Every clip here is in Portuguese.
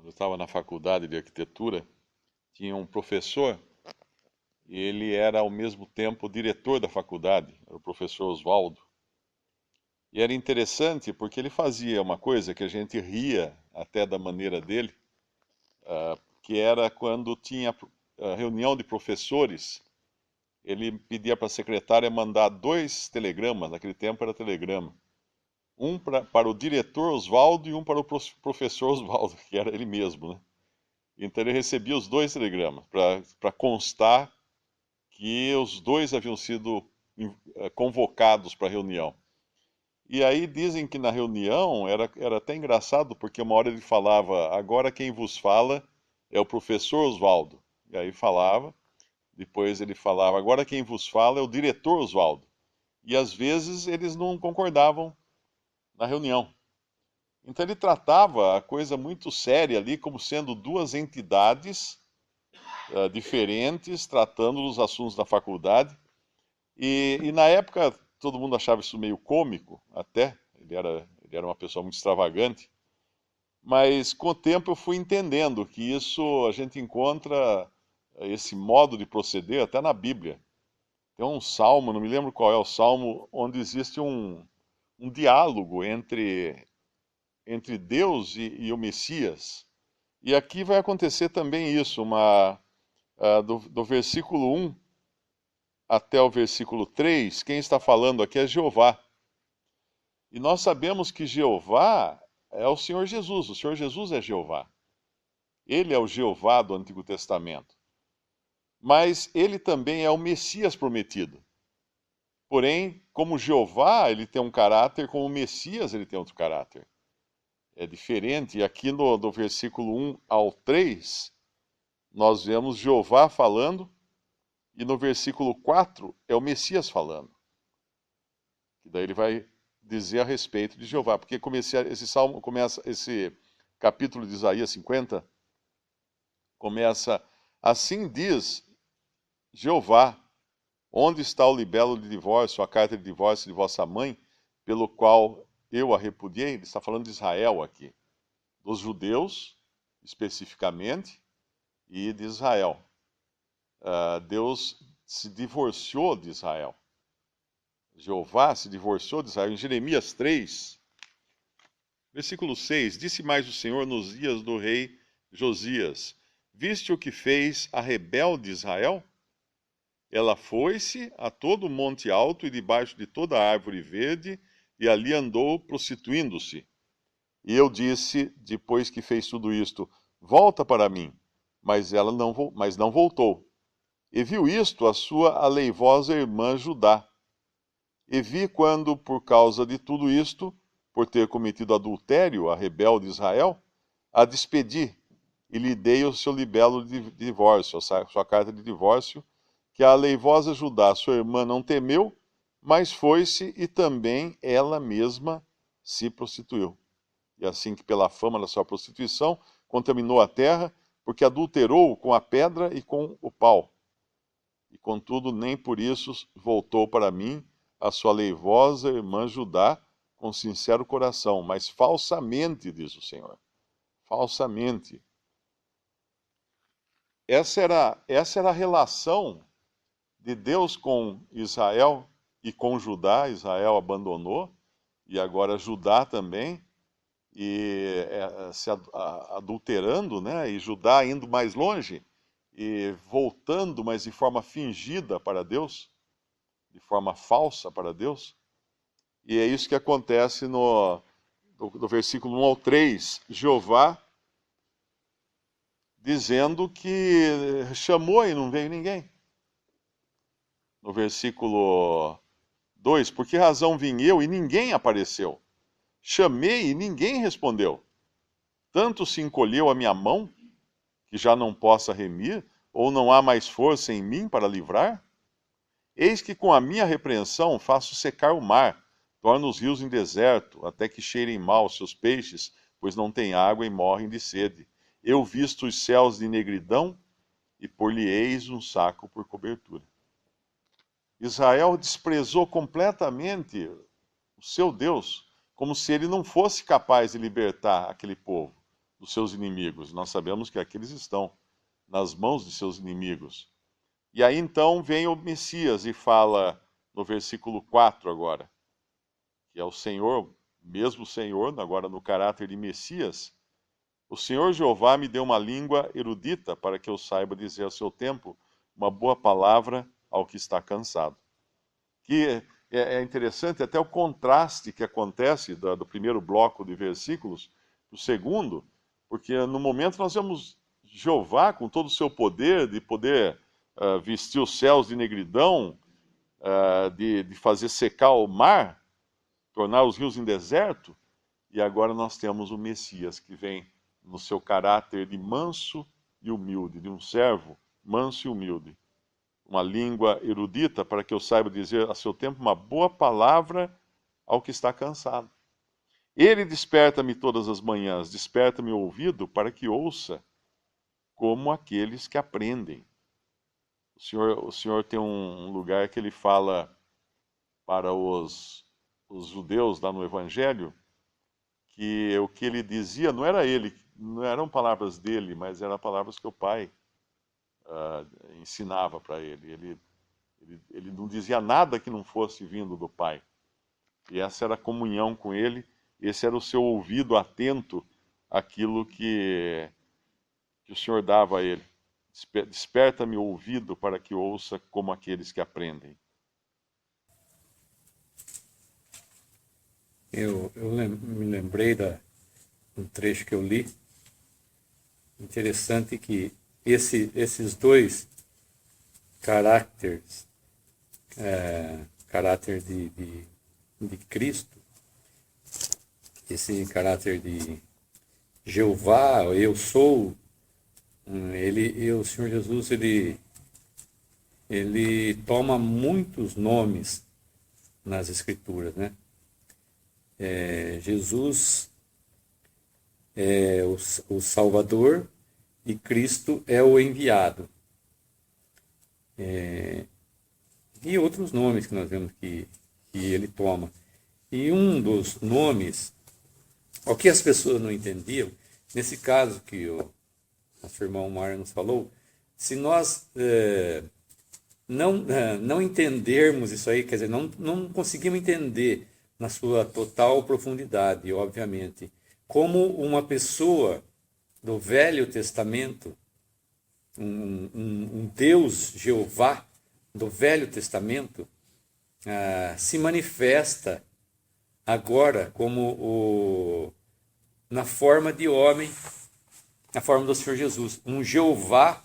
eu estava na faculdade de arquitetura, tinha um professor, e ele era ao mesmo tempo o diretor da faculdade, era o professor Oswaldo. E era interessante porque ele fazia uma coisa que a gente ria até da maneira dele, que era quando tinha reunião de professores, ele pedia para a secretária mandar dois telegramas, naquele tempo era telegrama, um para o diretor Oswaldo e um para o professor Oswaldo, que era ele mesmo, né? Então ele recebia os dois telegramas para constar que os dois haviam sido convocados para a reunião. E aí dizem que na reunião era até engraçado, porque uma hora ele falava, agora quem vos fala é o professor Oswaldo. E aí falava, depois ele falava, agora quem vos fala é o diretor Oswaldo. E às vezes eles não concordavam na reunião. Então ele tratava a coisa muito séria ali como sendo duas entidades diferentes, tratando os assuntos da faculdade. E na época todo mundo achava isso meio cômico, até. Ele era uma pessoa muito extravagante. Mas com o tempo eu fui entendendo que isso a gente encontra esse modo de proceder até na Bíblia. Tem um salmo, não me lembro qual é o salmo, onde existe um diálogo entre Deus e o Messias. E aqui vai acontecer também isso, do versículo 1 até o versículo 3, quem está falando aqui é Jeová. E nós sabemos que Jeová é o Senhor Jesus é Jeová. Ele é o Jeová do Antigo Testamento. Mas ele também é o Messias prometido. Porém, como Jeová, ele tem um caráter, como o Messias, ele tem outro caráter. É diferente. E aqui do versículo 1 ao 3, nós vemos Jeová falando, e no versículo 4 é o Messias falando. E daí ele vai dizer a respeito de Jeová, porque esse capítulo de Isaías 50 começa, assim diz Jeová, onde está o libelo de divórcio, a carta de divórcio de vossa mãe, pelo qual eu a repudiei? Ele está falando de Israel aqui, dos judeus, especificamente, e de Israel. Deus se divorciou de Israel. Jeová se divorciou de Israel. Em Jeremias 3, versículo 6, disse mais o Senhor nos dias do rei Josias, viste o que fez a rebelde Israel? Ela foi-se a todo monte alto e debaixo de toda árvore verde, e ali andou prostituindo-se. E eu disse, depois que fez tudo isto, volta para mim. Mas ela não voltou. E viu isto a sua aleivosa irmã Judá. E vi quando, por causa de tudo isto, por ter cometido adultério, a rebelde Israel, a despedi e lhe dei o seu libelo de divórcio, a sua carta de divórcio, que a aleivosa Judá, sua irmã, não temeu, mas foi-se e também ela mesma se prostituiu. E assim que pela fama da sua prostituição contaminou a terra, porque adulterou com a pedra e com o pau. E contudo, nem por isso voltou para mim a sua leivosa irmã Judá com sincero coração, mas falsamente, diz o Senhor. Falsamente. Essa era a relação de Deus com Israel e com Judá. Israel abandonou, e agora Judá também, e se adulterando, né? E Judá indo mais longe, e voltando, mas de forma fingida para Deus, de forma falsa para Deus. E é isso que acontece do versículo 1 ao 3, Jeová dizendo que chamou e não veio ninguém. No versículo 2, por que razão vim eu e ninguém apareceu? Chamei e ninguém respondeu. Tanto se encolheu a minha mão, que já não possa remir, ou não há mais força em mim para livrar? Eis que com a minha repreensão faço secar o mar, torno os rios em deserto, até que cheirem mal os seus peixes, pois não têm água e morrem de sede. Eu visto os céus de negridão, e por-lhe-eis um saco por cobertura. Israel desprezou completamente o seu Deus, como se ele não fosse capaz de libertar aquele povo. dos seus inimigos. Nós sabemos que aqueles estão nas mãos de seus inimigos. E aí então vem o Messias e fala no versículo 4 agora, que é o Senhor, mesmo Senhor, agora no caráter de Messias. O Senhor Jeová me deu uma língua erudita para que eu saiba dizer a seu tempo uma boa palavra ao que está cansado. Que é interessante até o contraste que acontece do primeiro bloco de versículos para o segundo, porque no momento nós vemos Jeová com todo o seu poder, de poder vestir os céus de negridão, de fazer secar o mar, tornar os rios em deserto, e agora nós temos o Messias que vem no seu caráter de manso e humilde, de um servo manso e humilde. Uma língua erudita para que eu saiba dizer a seu tempo uma boa palavra ao que está cansado. Ele desperta-me todas as manhãs, desperta-me o ouvido para que ouça como aqueles que aprendem. O Senhor tem um lugar que ele fala para os judeus lá no Evangelho, que o que ele dizia não era ele, não eram palavras dele, mas eram palavras que o Pai ensinava para ele. Ele não dizia nada que não fosse vindo do Pai. E essa era a comunhão com ele, esse era o seu ouvido atento àquilo que o Senhor dava a ele. Desperta-me o ouvido para que ouça como aqueles que aprendem. Eu me lembrei um trecho que eu li. Interessante que esses dois caráteres, caráter de Cristo, esse caráter de Jeová, eu sou, o Senhor Jesus, ele toma muitos nomes nas Escrituras, né? Jesus é o Salvador e Cristo é o enviado. E outros nomes que nós vemos que ele toma. E um dos nomes, o que as pessoas não entendiam, nesse caso que o nosso irmão Mário nos falou, se nós não entendermos isso aí, quer dizer, não conseguimos entender na sua total profundidade, obviamente, como uma pessoa do Velho Testamento, um Deus Jeová do Velho Testamento, se manifesta agora como na forma de homem, na forma do Senhor Jesus. Um Jeová,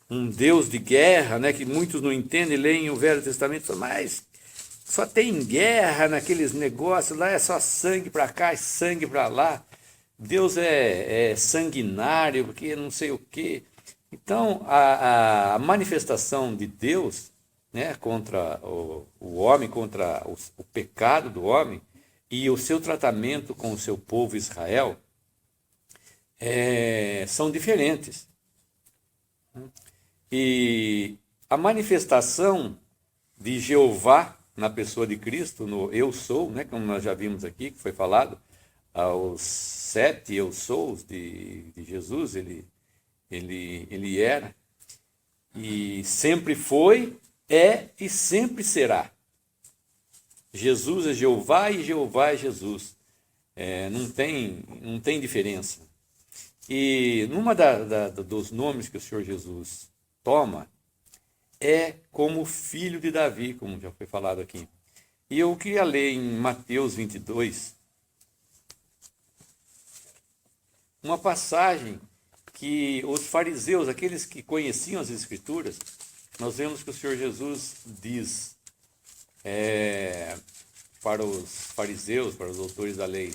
um Deus de guerra, né, que muitos não entendem, leem o Velho Testamento e falam, mas só tem guerra naqueles negócios lá, é só sangue para cá e sangue para lá. Deus é sanguinário, porque não sei o quê. Então, a manifestação de Deus, né, contra o homem, contra o pecado do homem, e o seu tratamento com o seu povo Israel, são diferentes. E a manifestação de Jeová na pessoa de Cristo, no eu sou, né, como nós já vimos aqui, que foi falado, aos 7 eu sous de Jesus, ele era, e sempre foi, é e sempre será. Jesus é Jeová e Jeová é Jesus. Não tem diferença. E numa dos nomes que o Senhor Jesus toma, é como filho de Davi, como já foi falado aqui. E eu queria ler em Mateus 22, uma passagem que os fariseus, aqueles que conheciam as Escrituras, nós vemos que o Senhor Jesus diz para os fariseus, para os doutores da lei,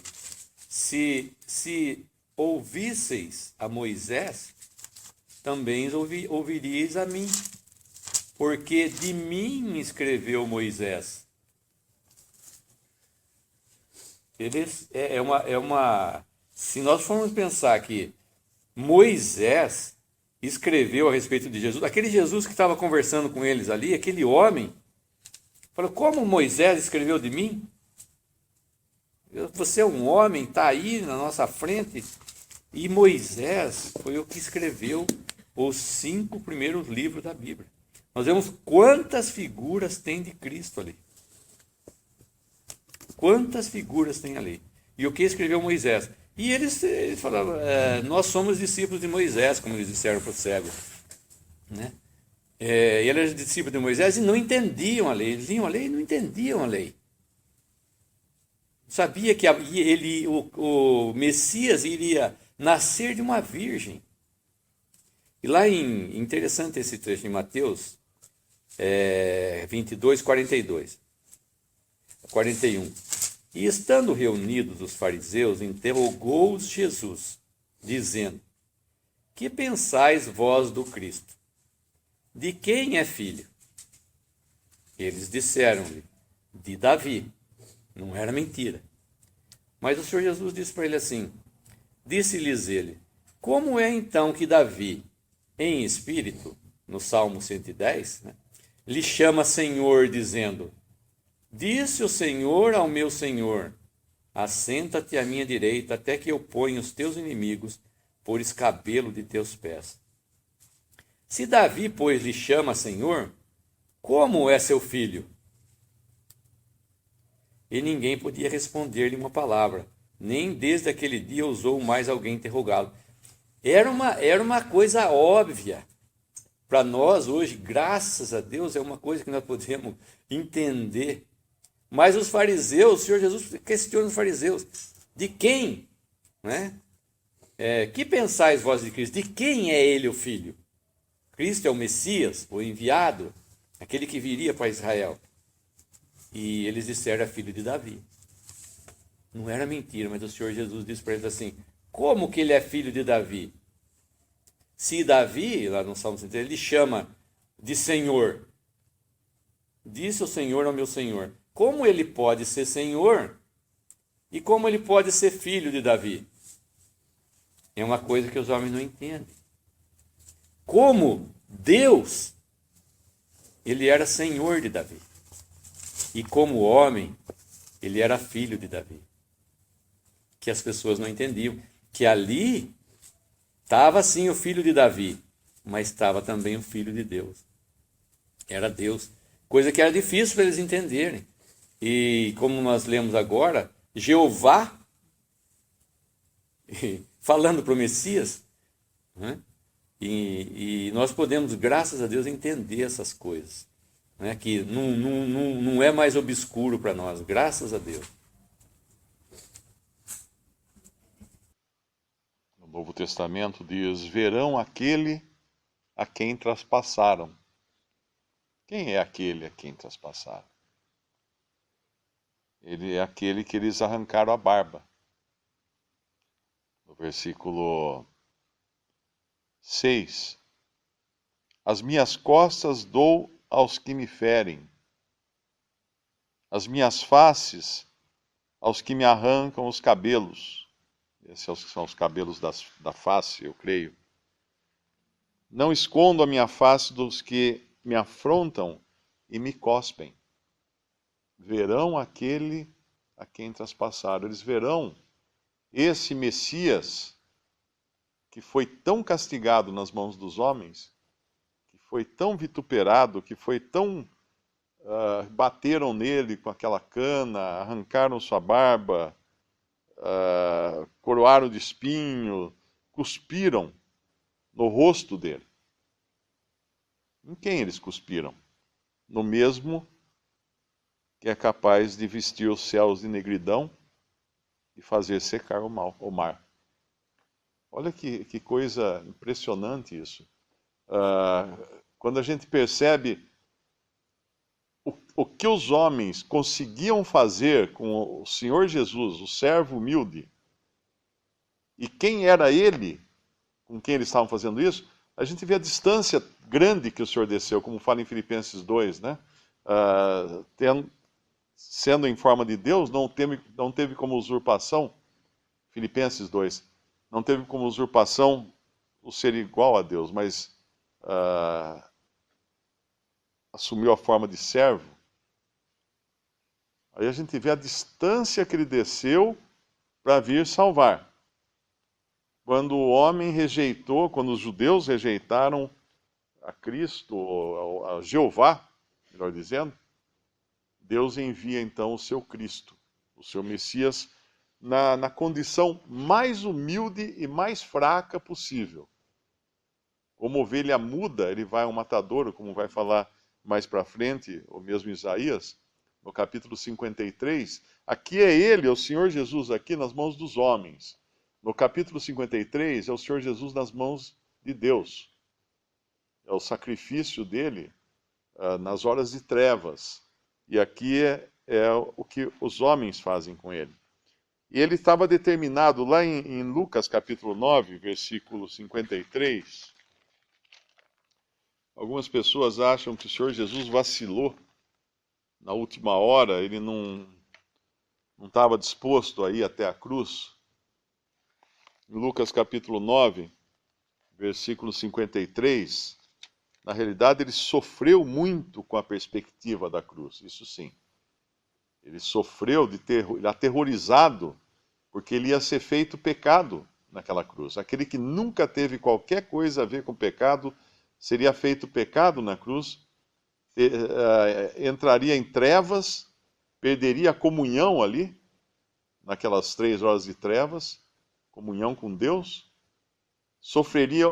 se ouvisseis a Moisés, também ouviríeis a mim, porque de mim escreveu Moisés. Se nós formos pensar que Moisés escreveu a respeito de Jesus, aquele Jesus que estava conversando com eles ali, aquele homem, falou, como Moisés escreveu de mim? Você é um homem, está aí na nossa frente, E Moisés foi o que escreveu os 5 primeiros livros da Bíblia. Nós vemos quantas figuras tem de Cristo ali. Quantas figuras tem ali. E o que escreveu Moisés? E eles falavam, nós somos discípulos de Moisés, como eles disseram para o cego. Né? Ele era discípulo de Moisés e não entendiam a lei. Eles liam a lei e não entendiam a lei. Sabia que o Messias iria nascer de uma virgem. E lá interessante esse trecho em Mateus 22, 42. 41. E estando reunidos os fariseus, interrogou-os Jesus, dizendo: que pensais vós do Cristo? De quem é filho? Eles disseram-lhe: de Davi. Não era mentira. Mas o Senhor Jesus disse para ele assim, disse-lhes ele: como é então que Davi, em espírito, no Salmo 110, né, lhe chama Senhor, dizendo: disse o Senhor ao meu Senhor: assenta-te à minha direita, até que eu ponha os teus inimigos por escabelo de teus pés. Se Davi, pois, lhe chama Senhor, como é seu filho? E ninguém podia responder-lhe uma palavra, nem desde aquele dia ousou mais alguém interrogá-lo. Era uma coisa óbvia. Para nós hoje, graças a Deus, é uma coisa que nós podemos entender. Mas os fariseus, o Senhor Jesus questiona os fariseus: de quem? Né? Que pensais vós de Cristo? De quem é ele o filho? Cristo é o Messias, o enviado, aquele que viria para Israel. E eles disseram: é filho de Davi. Não era mentira, mas o Senhor Jesus disse para eles assim: como que ele é filho de Davi? Se Davi, lá no Salmo 103, ele chama de Senhor. Disse o Senhor ao meu Senhor. Como ele pode ser Senhor e como ele pode ser filho de Davi? É uma coisa que os homens não entendem. Como Deus, ele era Senhor de Davi. E como homem, ele era filho de Davi. Que as pessoas não entendiam. Que ali estava sim o filho de Davi, mas estava também o filho de Deus. Era Deus. Coisa que era difícil para eles entenderem. E como nós lemos agora, Jeová, falando para o Messias, né? E nós podemos, graças a Deus, entender essas coisas. Né? Que não é mais obscuro para nós, graças a Deus. No Novo Testamento diz: verão aquele a quem traspassaram. Quem é aquele a quem traspassaram? Ele é aquele que eles arrancaram a barba. No versículo 6. As minhas costas dou aos que me ferem, as minhas faces aos que me arrancam os cabelos. Esses são os cabelos da face, eu creio. Não escondo a minha face dos que me afrontam e me cospem. Verão aquele a quem traspassaram. Eles verão esse Messias que foi tão castigado nas mãos dos homens, que foi tão vituperado, que foi tão... bateram nele com aquela cana, arrancaram sua barba, coroaram de espinho, cuspiram no rosto dele. Em quem eles cuspiram? No mesmo que é capaz de vestir os céus de negridão e fazer secar o mar. Olha que coisa impressionante isso. Quando a gente percebe o que os homens conseguiam fazer com o Senhor Jesus, o servo humilde, e quem era ele, com quem eles estavam fazendo isso, a gente vê a distância grande que o Senhor desceu, como fala em Filipenses 2, né? Sendo em forma de Deus, não teve como usurpação, Filipenses 2, não teve como usurpação o ser igual a Deus, mas assumiu a forma de servo. Aí a gente vê a distância que ele desceu para vir salvar. quando o homem rejeitou, quando os judeus rejeitaram a Cristo, a Jeová, melhor dizendo, Deus envia então o seu Cristo, o seu Messias, na condição mais humilde e mais fraca possível. Como ovelha muda, ele vai ao matadouro, como vai falar mais para frente, o mesmo Isaías, no capítulo 53. Aqui é ele, é o Senhor Jesus, aqui nas mãos dos homens. No capítulo 53, é o Senhor Jesus nas mãos de Deus. É o sacrifício dele nas horas de trevas. E aqui é o que os homens fazem com ele. E ele estava determinado lá em Lucas capítulo 9, versículo 53. Algumas pessoas acham que o Senhor Jesus vacilou na última hora, ele não estava disposto a ir até a cruz. Em Lucas capítulo 9, versículo 53, na realidade ele sofreu muito com a perspectiva da cruz, isso sim. Ele sofreu ele aterrorizado, porque ele ia ser feito pecado naquela cruz. Aquele que nunca teve qualquer coisa a ver com pecado, seria feito pecado na cruz, entraria em trevas, perderia a comunhão ali, naquelas 3 horas de trevas, comunhão com Deus, sofreria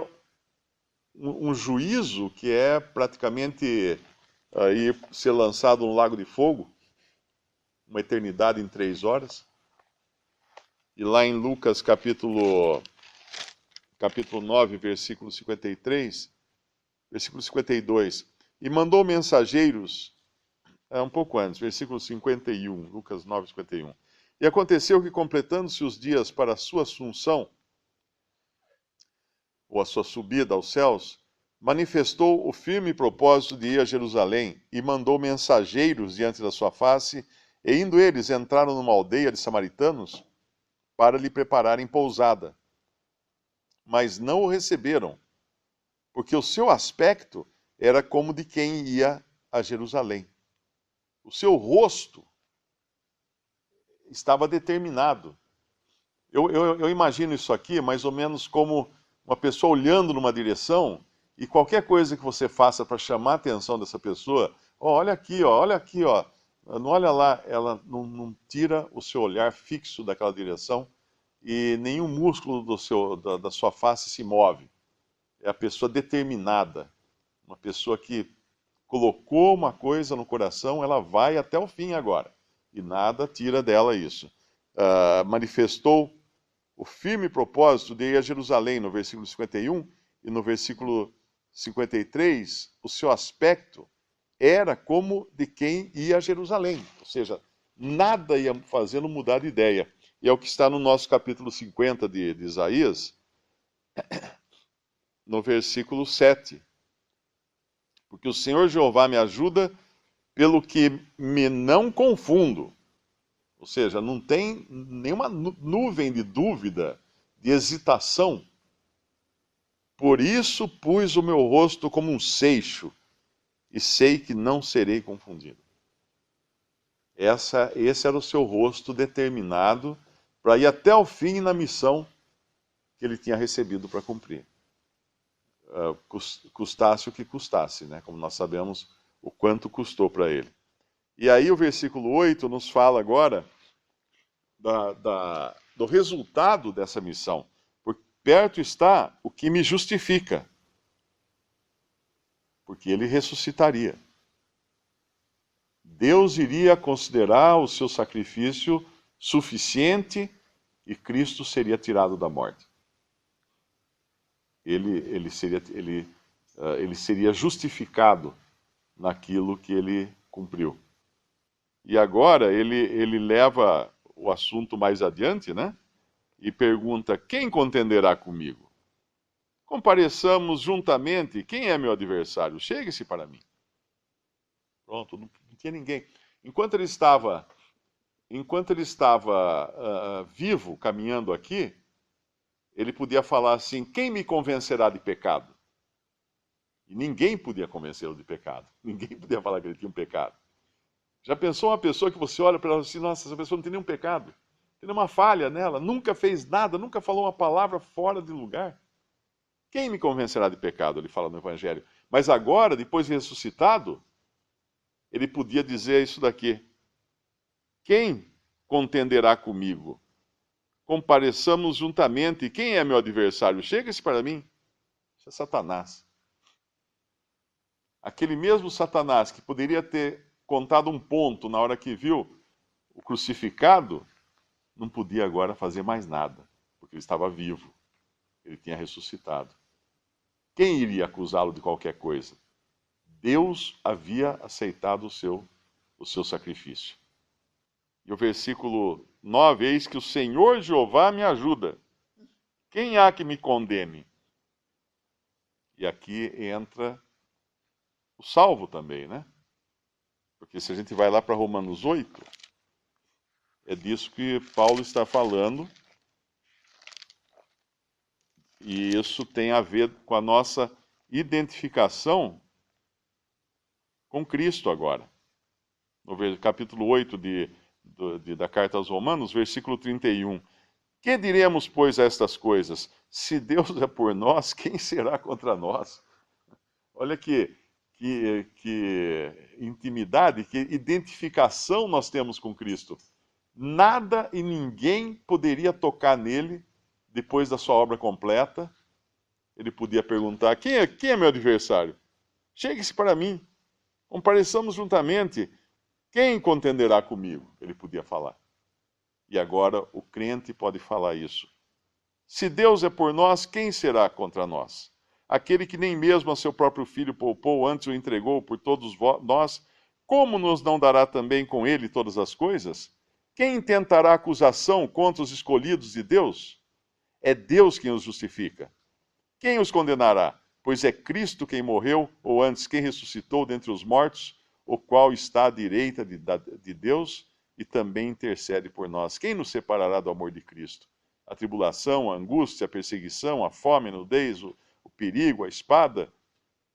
um juízo que é praticamente ir ser lançado no lago de fogo, uma eternidade em 3 horas. E lá em Lucas capítulo 9, versículo 53, versículo 52, e mandou mensageiros, um pouco antes, versículo 51, Lucas 9, 51. E aconteceu que, completando-se os dias para a sua assunção, ou a sua subida aos céus, manifestou o firme propósito de ir a Jerusalém e mandou mensageiros diante da sua face, e indo eles, entraram numa aldeia de samaritanos para lhe prepararem pousada. Mas não o receberam, porque o seu aspecto era como de quem ia a Jerusalém. O seu rosto estava determinado. Eu imagino isso aqui mais ou menos como uma pessoa olhando numa direção e qualquer coisa que você faça para chamar a atenção dessa pessoa, olha aqui, olha aqui, ó. Não olha lá, ela não tira o seu olhar fixo daquela direção e nenhum músculo da sua face se move. É a pessoa determinada, uma pessoa que colocou uma coisa no coração, ela vai até o fim agora. E nada tira dela isso. Manifestou o firme propósito de ir a Jerusalém, no versículo 51, e no versículo 53, o seu aspecto era como de quem ia a Jerusalém. Ou seja, nada ia fazê-lo mudar de ideia. E é o que está no nosso capítulo 50 de Isaías, no versículo 7. Porque o Senhor Jeová me ajuda, pelo que me não confundo. Ou seja, não tem nenhuma nuvem de dúvida, de hesitação. Por isso pus o meu rosto como um seixo, e sei que não serei confundido. Esse era o seu rosto determinado para ir até o fim na missão que ele tinha recebido para cumprir. Custasse o que custasse, né? Como nós sabemos o quanto custou para ele. E aí o versículo 8 nos fala agora do resultado dessa missão. Por perto está o que me justifica, porque ele ressuscitaria. Deus iria considerar o seu sacrifício suficiente e Cristo seria tirado da morte. Ele seria justificado naquilo que ele cumpriu. E agora ele leva o assunto mais adiante, né? E pergunta: quem contenderá comigo? Compareçamos juntamente. Quem é meu adversário? Chegue-se para mim. Pronto, não tinha ninguém. Enquanto ele estava vivo, caminhando aqui, ele podia falar assim: quem me convencerá de pecado? E ninguém podia convencê-lo de pecado. Ninguém podia falar que ele tinha um pecado. Já pensou uma pessoa que você olha para ela assim: nossa, essa pessoa não tem nenhum pecado? Tem uma falha nela, nunca fez nada, nunca falou uma palavra fora de lugar. Quem me convencerá de pecado? Ele fala no Evangelho. Mas agora, depois de ressuscitado, ele podia dizer isso daqui: quem contenderá comigo? Compareçamos juntamente. Quem é meu adversário? Chega-se para mim. Isso é Satanás. Aquele mesmo Satanás que poderia ter contado um ponto na hora que viu o crucificado, não podia agora fazer mais nada, porque ele estava vivo. Ele tinha ressuscitado. Quem iria acusá-lo de qualquer coisa? Deus havia aceitado o seu sacrifício. E o versículo 9, eis que o Senhor Jeová me ajuda. Quem há que me condene? E aqui entra o salvo também, né? Porque se a gente vai lá para Romanos 8, é disso que Paulo está falando. E isso tem a ver com a nossa identificação com Cristo agora. No capítulo 8 da carta aos Romanos, versículo 31. Que diremos, pois, a estas coisas? Se Deus é por nós, quem será contra nós? Olha que intimidade, que identificação nós temos com Cristo. Nada e ninguém poderia tocar nele depois da sua obra completa. Ele podia perguntar: quem é meu adversário? Chegue-se para mim, compareçamos juntamente. Quem contenderá comigo? Ele podia falar. E agora o crente pode falar isso. Se Deus é por nós, quem será contra nós? Aquele que nem mesmo a seu próprio filho poupou, antes o entregou por todos nós, como nos não dará também com ele todas as coisas? Quem intentará acusação contra os escolhidos de Deus? É Deus quem os justifica. Quem os condenará? Pois é Cristo quem morreu, ou antes, quem ressuscitou dentre os mortos, o qual está à direita de Deus e também intercede por nós. Quem nos separará do amor de Cristo? A tribulação, a angústia, a perseguição, a fome, a nudez, o perigo, a espada?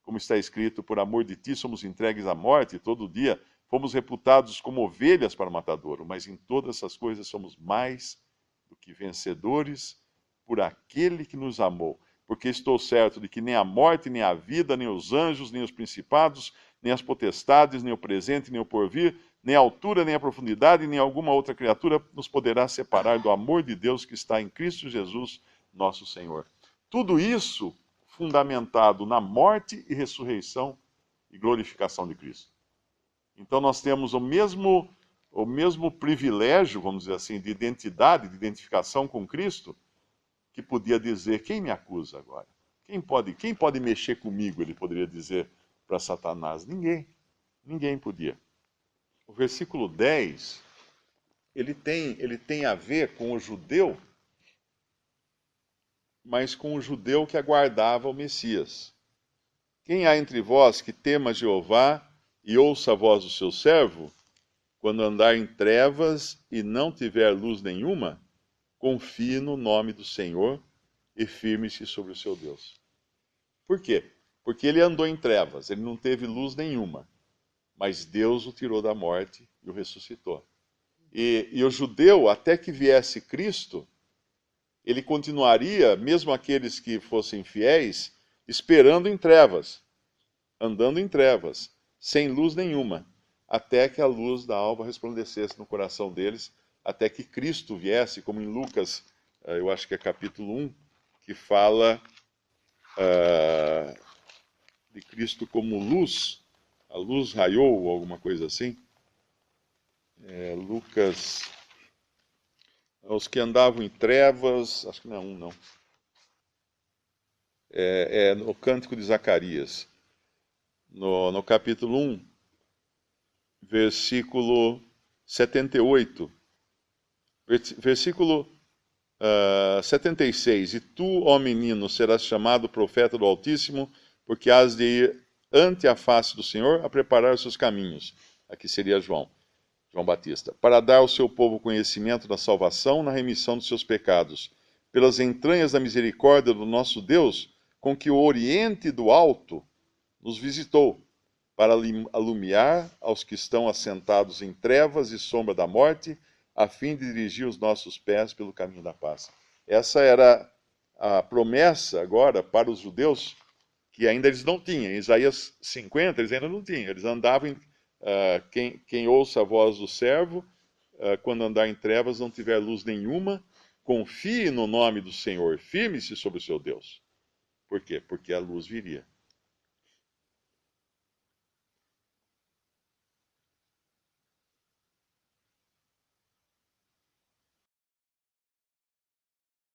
Como está escrito, por amor de ti somos entregues à morte, e todo dia fomos reputados como ovelhas para o matadouro, mas em todas essas coisas somos mais do que vencedores por aquele que nos amou. Porque estou certo de que nem a morte, nem a vida, nem os anjos, nem os principados, nem as potestades, nem o presente, nem o porvir, nem a altura, nem a profundidade, nem alguma outra criatura nos poderá separar do amor de Deus que está em Cristo Jesus, nosso Senhor. Tudo isso fundamentado na morte e ressurreição e glorificação de Cristo. Então nós temos o mesmo privilégio, vamos dizer assim, de identidade, de identificação com Cristo, que podia dizer: quem me acusa agora? Quem pode mexer comigo? Ele poderia dizer para Satanás. Ninguém podia. O versículo 10, ele tem a ver com o judeu, mas com o judeu que aguardava o Messias. Quem há entre vós que tema Jeová e ouça a voz do seu servo, quando andar em trevas e não tiver luz nenhuma, confie no nome do Senhor e firme-se sobre o seu Deus. Por quê? Porque ele andou em trevas, ele não teve luz nenhuma, mas Deus o tirou da morte e o ressuscitou. E o judeu, até que viesse Cristo, ele continuaria, mesmo aqueles que fossem fiéis, esperando em trevas, andando em trevas, sem luz nenhuma, até que a luz da alva resplandecesse no coração deles, até que Cristo viesse, como em Lucas, eu acho que é capítulo 1, que fala de Cristo como luz, a luz raiou, ou alguma coisa assim. Lucas, os que andavam em trevas, acho que não é 1, não. É no Cântico de Zacarias, no capítulo 1, versículo 78. Versículo 76. E tu, ó menino, serás chamado profeta do Altíssimo, porque has de ir ante a face do Senhor a preparar os seus caminhos. Aqui seria João Batista. Para dar ao seu povo conhecimento da salvação na remissão dos seus pecados, pelas entranhas da misericórdia do nosso Deus, com que o Oriente do Alto nos visitou, para alumiar aos que estão assentados em trevas e sombra da morte, a fim de dirigir os nossos pés pelo caminho da paz. Essa era a promessa agora para os judeus, que ainda eles não tinham. Em Isaías 50, eles ainda não tinham. Eles andavam, quem ouça a voz do servo, quando andar em trevas, não tiver luz nenhuma, confie no nome do Senhor, firme-se sobre o seu Deus. Por quê? Porque a luz viria.